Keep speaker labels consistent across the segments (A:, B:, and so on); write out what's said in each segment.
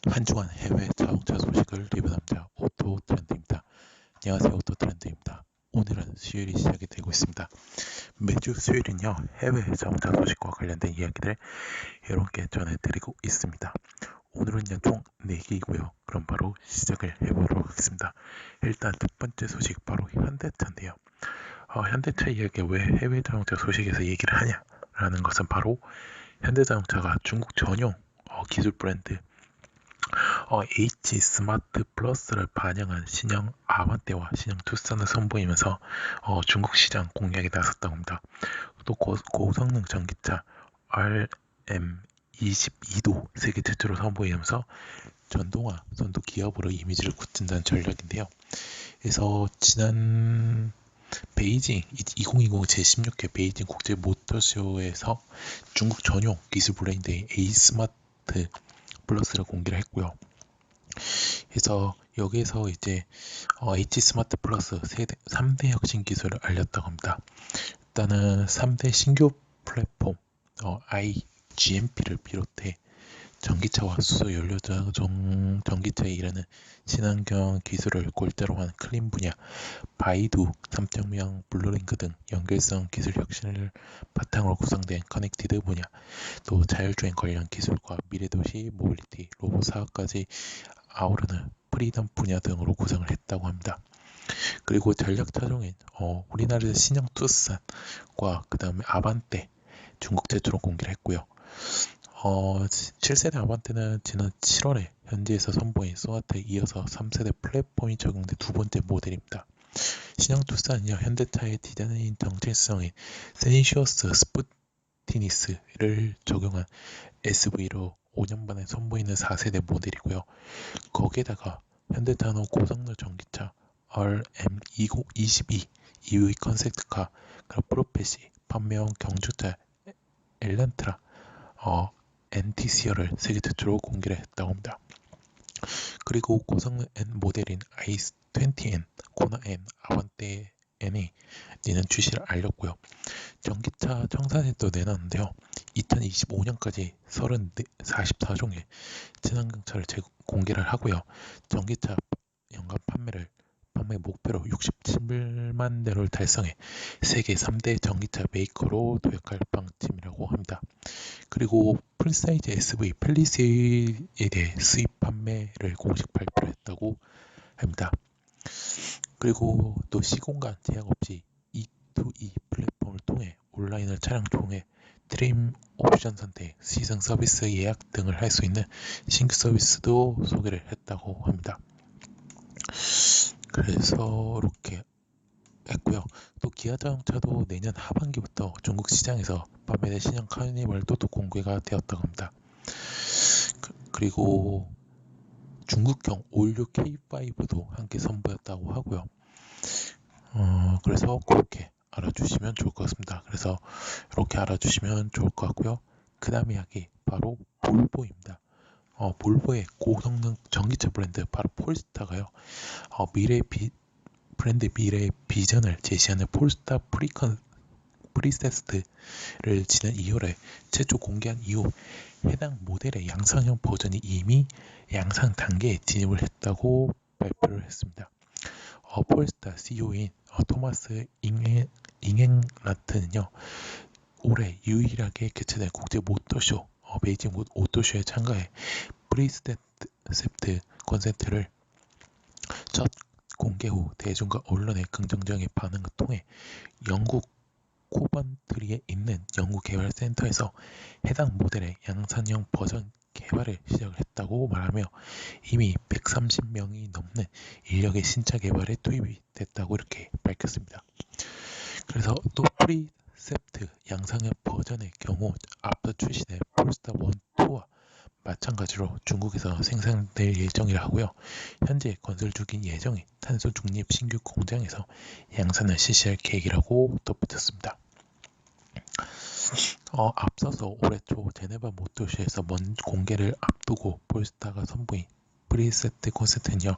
A: 한 주간 해외 자동차 소식을 리뷰합니다. 오토 트렌드입니다. 안녕하세요, 오토 트렌드입니다. 오늘은 수요일이 시작이 되고 있습니다. 매주 수요일은요, 해외 자동차 소식과 관련된 이야기들 여러분께 전해드리고 있습니다. 오늘은요, 총 4개이고요. 그럼 바로 시작을 해보도록 하겠습니다. 일단 첫 번째 소식 바로 현대차인데요. 현대차 이야기 왜 해외 자동차 소식에서 얘기를 하냐라는 것은 바로 현대자동차가 중국 전용 기술 브랜드 H 스마트 플러스를 반영한 신형 아반떼와 신형 투싼을 선보이면서 중국 시장 공략에 나섰다고 합니다. 또 고성능 전기차 RM22도 세계 최초로 선보이면서 전동화, 선도 기업으로 이미지를 굳힌다는 전략인데요. 그래서 지난 베이징 2020 제16회 베이징 국제 모터쇼에서 중국 전용 기술 브랜드의 A 스마트 플러스를 공개를 했고요. 그래서 여기에서 이제 H 스마트 플러스 3대 혁신 기술을 알렸다고 합니다. 일단은 3대 신규 플랫폼 iGMP를 비롯해 전기차와 수소 연료 전기차에 이르는 친환경 기술을 골자로 하는 클린 분야, 바이두, 3.0, 블루링크 등 연결성 기술 혁신을 바탕으로 구성된 커넥티드 분야, 또 자율주행 관련 기술과 미래도시, 모빌리티, 로봇 사업까지 아우르는 프리덤 분야 등으로 구성을 했다고 합니다. 그리고 전략 차종인 우리나라의 신형 투싼과 그 다음에 아반떼 중국 최초로 공개를 했고요. 7세대 아반떼는 지난 7월에 현지에서 선보인 소나타에 이어서 3세대 플랫폼이 적용된 두 번째 모델입니다. 신형 투싼은요, 현대차의 디자인 정체성인 센시어스 스푸티니스를 적용한 SV로 5년 만에 선보이는 4세대 모델이고요. 거기에다가 현대차는 고성능 전기차 RM2022 EV 컨셉카, 프로페시, 판매형 경주차 엘란트라, NTCR을 세계 최초로 공개를 했다고 합니다. 그리고 고성능 N 모델인 i20N, 코나 N, 아반떼 N이 내년 출시를 알렸고요. 전기차 청사진도 내놨는데요. 2025년까지 44종의 친환경차를 공개를 하고요. 전기차 연간 판매 목표로 67만 대를 달성해 세계 3대 전기차 메이커로 도약할 방침이라고 합니다. 그리고 풀사이즈 SV 펠리세이드에 대해 수입 판매를 공식 발표했다고 합니다. 그리고 또 시공간 제약 없이 E2E 플랫폼을 통해 온라인을 차량 통해 트림 옵션 선택, 시승 서비스 예약 등을 할 수 있는 신규 서비스도 소개를 했다고 합니다. 그래서 이렇게 했고요. 또 기아자동차도 내년 하반기부터 중국 시장에서 판매된 신형 카니발도 또 공개가 되었다고 합니다. 그리고 중국형 올류 K5도 함께 선보였다고 하고요. 그래서 그렇게 알아주시면 좋을 것 같습니다. 그래서 이렇게 알아주시면 좋을 것 같고요. 그 다음 이야기 바로 볼보입니다. 볼보의 고성능 전기차 브랜드 바로 폴스타가요. 브랜드 미래의 비전을 제시하는 폴스타 프리세스트를 지난 2월에 최초 공개한 이후 해당 모델의 양산형 버전이 이미 양산 단계에 진입을 했다고 발표를 했습니다. 폴스타 CEO인 토마스 잉행라트는요, 올해 유일하게 개최된 국제 모터쇼 베이징 오토쇼에 참가해 프리세프트 콘센트를 첫 공개 후 대중과 언론의 긍정적인 반응을 통해 영국 코번트리에 있는 연구개발센터에서 해당 모델의 양산형 버전 개발을 시작을 했다고 말하며 이미 130명이 넘는 인력의 신차 개발에 투입이 됐다고 이렇게 밝혔습니다. 그래서 또 프리셉트 양산형 버전의 경우 앞서 출시된 폴스타 1, 2와 마찬가지로 중국에서 생산될 예정이라 하고요. 현재 건설 중인 예정인 탄소 중립 신규 공장에서 양산을 실시할 계획이라고 덧붙였습니다. 앞서서 올해 초 제네바 모터쇼에서 먼 공개를 앞두고 폴스타가 선보인 프리세트 콘셉트는요,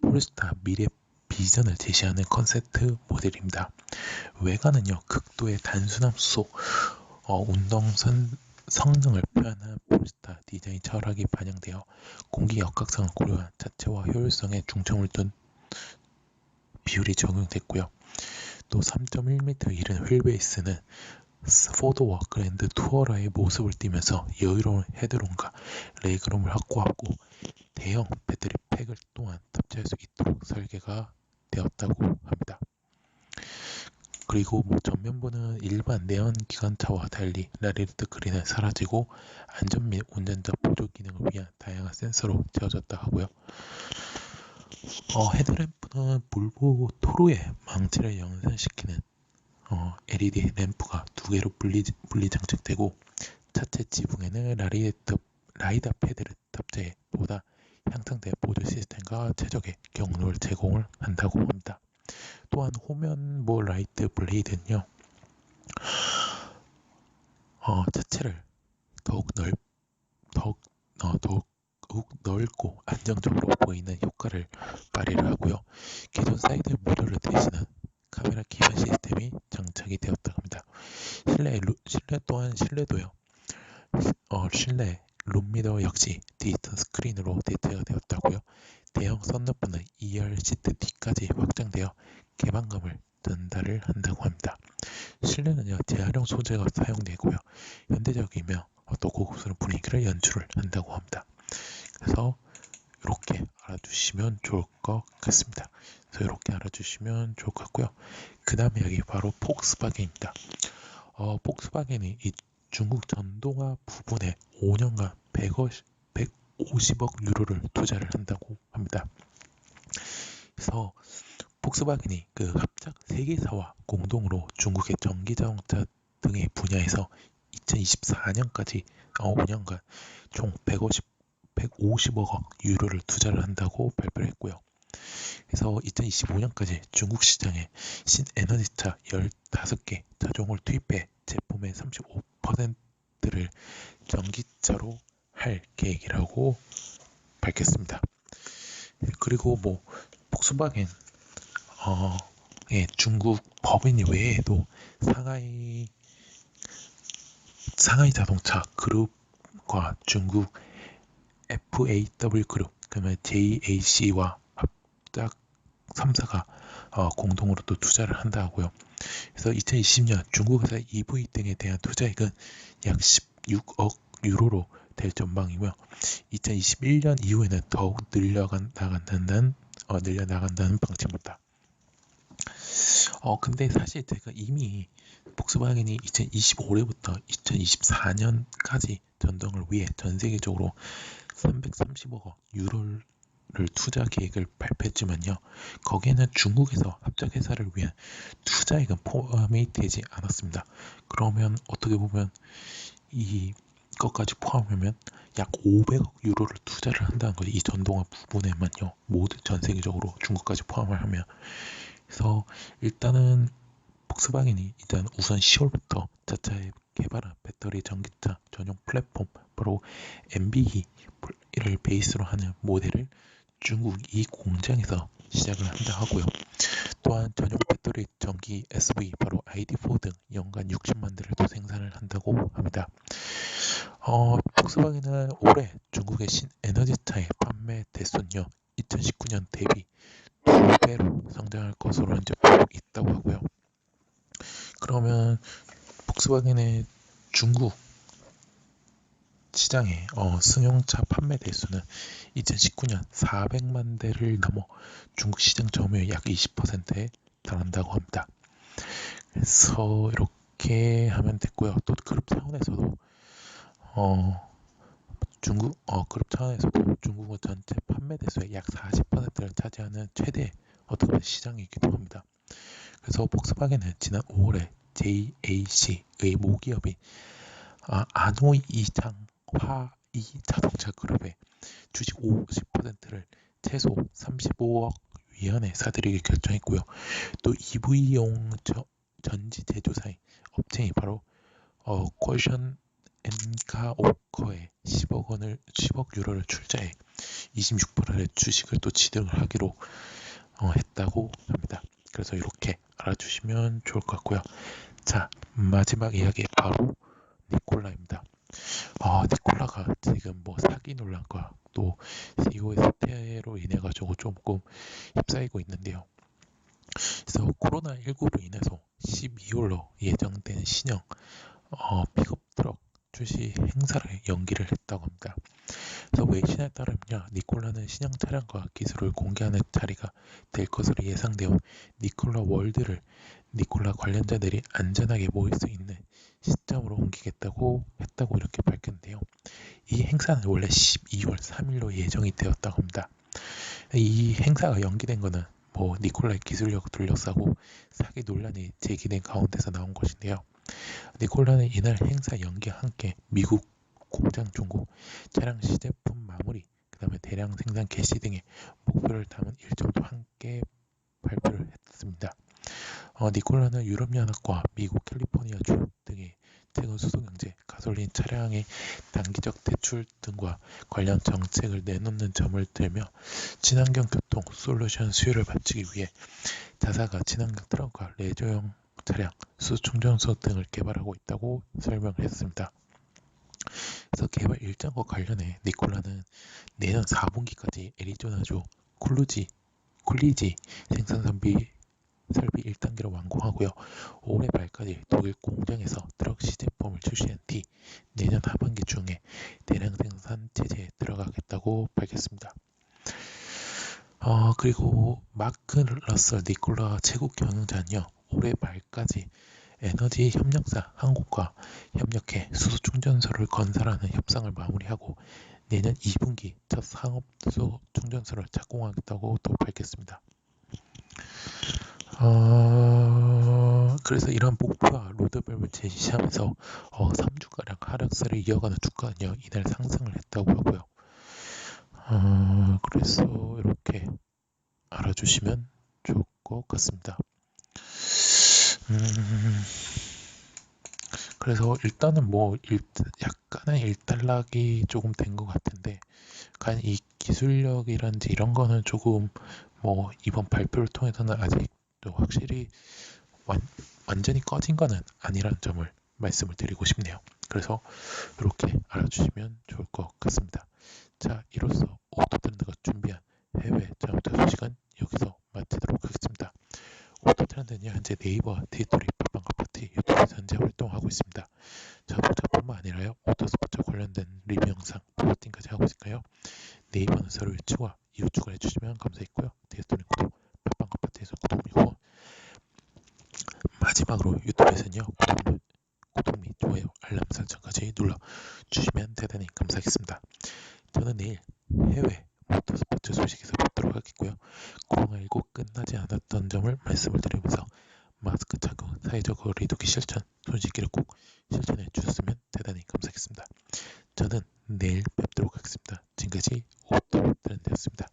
A: 폴스타 미래 비전을 제시하는 컨셉트 모델입니다. 외관은요, 극도의 단순함 속 운동 성능을 표현한 로부스타 디자인 철학이 반영되어 공기 역학성을 고려한 자체와 효율성에 중점을 둔 비율이 적용됐고요. 또 3.1m 길은 휠베이스는 포드와 그랜드 투어러의 모습을 띠면서 여유로운 헤드룸과 레그룸을 확보하고 대형 배터리 팩을 또한 탑재할 수 있도록 설계가 되었다고 합니다. 그리고 전면부는 일반 내연 기관차와 달리 라리트 그린은 사라지고 안전 및 운전자 보조 기능을 위한 다양한 센서로 채워졌다 하고요. 헤드램프는 볼보 토로의 망치를 연상시키는 LED 램프가 두 개로 분리 장착되고 차체 지붕에는 라이다 패드를 탑재해 보다 향상된 보조 시스템과 최적의 경로를 제공을 한다고 합니다. 또한 후면부 라이트 블레이드는요, 차체를 더욱 넓고 안정적으로 보이는 효과를 발휘를 하고요. 기존 사이드 미러를 대신한 카메라 기반 시스템이 장착이 되었다고 합니다. 실내도요. 실내 룸미러 역시 디지털 스크린으로 대체가 되었다고요. 대형 썬루프는 2열 시트 뒤까지 확장되어 개방감을 전달을 한다고 합니다. 실내는요, 재활용 소재가 사용되고요. 현대적이며 또 고급스러운 분위기를 연출을 한다고 합니다. 그래서 이렇게 알아두시면 좋을 것 같습니다. 그래서 이렇게 알아주시면 좋을 것 같고요. 그 다음에 여기 바로 폭스바겐입니다. 폭스바겐이 이 중국 전동화 부분에 5년간 150억 유로를 투자를 한다고 합니다. 그래서 폭스바겐이 그 합작 세계사와 공동으로 중국의 전기자동차 등의 분야에서 2024년까지 5년간 총 150억 유로를 투자를 한다고 발표를 했고요. 그래서 2025년까지 중국 시장에 신에너지차 15개 차종을 투입해 제품의 35%를 전기차로 할 계획이라고 밝혔습니다. 그리고 폭스바겐 중국 법인 외에도 상하이 자동차 그룹과 중국 FAW 그룹, 그러면 JAC와 합작 3사가 공동으로 또 투자를 한다고요. 그래서 2020년 중국에서 EV 등에 대한 투자액은 약 16억 유로로 될 전망이며 2021년 이후에는 더욱 늘려나간다는 방침입니다. 근데 사실 제가 이미 폭스바겐이 2025년부터 2024년까지 전동을 위해 전 세계적으로 330억 유로를 투자 계획을 발표했지만요. 거기에는 중국에서 합작회사를 위한 투자액은 포함이 되지 않았습니다. 그러면 어떻게 보면 이것까지 포함하면 약 500억 유로를 투자를 한다는 거죠. 이 전동화 부분에만요. 모두 전 세계적으로 중국까지 포함을 하면. 그래서 일단은 폭스바겐이 우선 10월부터 자차에 개발한 배터리 전기차 전용 플랫폼 바로 MB2를 베이스로 하는 모델을 중국 이 공장에서 시작을 한다 하고요. 또한 전용 배터리 전기 SV 바로 ID4 등 연간 60만 대를 또 생산을 한다고 합니다. 폭스바겐은 올해 중국의 신에너지차의 판매 대수는요 2019년 대비 2배로 성장할 것으로 현재 보고 있다고 하고요. 그러면 폭스바겐의 중국 시장의 승용차 판매 대수는 2019년 400만 대를 넘어 중국 시장 점유율 약 20%에 달한다고 합니다. 그래서 이렇게 하면 됐고요. 또 그룹 차원에서도 중국은 전체 판매 대수의 약 40%를 차지하는 최대 시장이기도 합니다. 그래서 폭스바겐은 지난 5월에 JAC의 모기업인 아노이 화이 자동차 그룹의 주식 50%를 최소 35억 위안에 사들이게 결정했고요. 또 EV용 전지 제조사인 업체인 바로 콜션 엔카오커에 10억 유로를 출자해 26%의 주식을 또 취득을 하기로 했다고 합니다. 그래서 이렇게 알아주시면 좋을 것 같고요. 자, 마지막 이야기 바로 니콜라입니다. 니콜라가 지금 뭐 사기 논란과 또 CEO의 사퇴로 인해 가지고 조금 휩싸이고 있는데요. 그래서 코로나19로 인해서 12월로 예정된 신형 픽업 트럭 출시 행사를 연기를 했다고 합니다. 그래서 외신에 따르면 니콜라는 신형 차량과 기술을 공개하는 자리가 될 것으로 예상되어 니콜라 월드를 니콜라 관련자들이 안전하게 모일 수 있는 시점으로 옮기겠다고 했다고 이렇게 밝혔는데요. 이 행사는 원래 12월 3일로 예정이 되었다고 합니다. 이 행사가 연기된 것은 뭐 니콜라의 기술력을 둘러싸고 사기 논란이 제기된 가운데서 나온 것인데요. 니콜라는 이날 행사 연기와 함께 미국 공장 준공, 차량 시제품 마무리, 그 다음에 대량 생산 개시 등의 목표를 담은 일정도 함께 발표를 했습니다. 니콜라는 유럽연합과 미국 캘리포니아주 등의 최근 수소경제, 가솔린 차량의 단기적 대출 등과 관련 정책을 내놓는 점을 들며 친환경 교통 솔루션 수요를 맞추기 위해 자사가 친환경 트럭과 레저용 차량, 수소충전소 등을 개발하고 있다고 설명을 했습니다. 그래서 개발 일정과 관련해 니콜라는 내년 4분기까지 애리조나주 쿨리지 생산 설비 1단계로 완공하고요. 올해 말까지 독일 공장에서 트럭 시제품을 출시한 뒤 내년 하반기 중에 대량 생산 체제에 들어가겠다고 밝혔습니다. 그리고 마크 러셀 니콜라 최고 경영자는요. 올해 말까지 에너지 협력사 한국과 협력해 수소 충전소를 건설하는 협상을 마무리하고 내년 2분기 첫 상업 수소 충전소를 착공하겠다고 또 밝혔습니다. 그래서 이런 목표와 로드맵을 제시하면서 3주가량 하락세를 이어가는 주가는요 이날 상승을 했다고 하고요. 그래서 이렇게 알아주시면 좋을 것 같습니다. 그래서 일단은 뭐 약간의 일단락이 조금 된 것 같은데 과연 이 기술력이란지 이런 거는 조금 뭐 이번 발표를 통해서는 아직 또 확실히 완전히 꺼진 거는 아니라는 점을 말씀을 드리고 싶네요. 그래서 이렇게 알아주시면 좋을 것 같습니다. 자, 이로써 오토트렌드가 준비한 해외 자동차 소식은 여기서 마치도록 하겠습니다. 오토트렌드는 현재 네이버, 티토리, 팟빵카파티, 유튜브에서 현재 활동하고 있습니다. 자동차뿐만 아니라요 오토스포츠 관련된 리뷰 영상, 플로팅까지 하고 있으니까요. 네이버는 서로 유치와 이웃 추가해 주시면 감사했고요. 티토리 구독, 팟빵카파티에서 구독 및 마지막으로 유튜브에서는요 구독 및 좋아요, 알람 설정까지 눌러주시면 대단히 감사하겠습니다. 저는 내일 해외 모터스포츠 소식에서 뵙도록 하겠고요. 코로나19 끝나지 않았던 점을 말씀을 드리면서 마스크 착용, 사회적 거리두기 실천, 손 씻기를 꼭 실천해 주셨으면 대단히 감사하겠습니다. 저는 내일 뵙도록 하겠습니다. 지금까지 오토트렌드였습니다.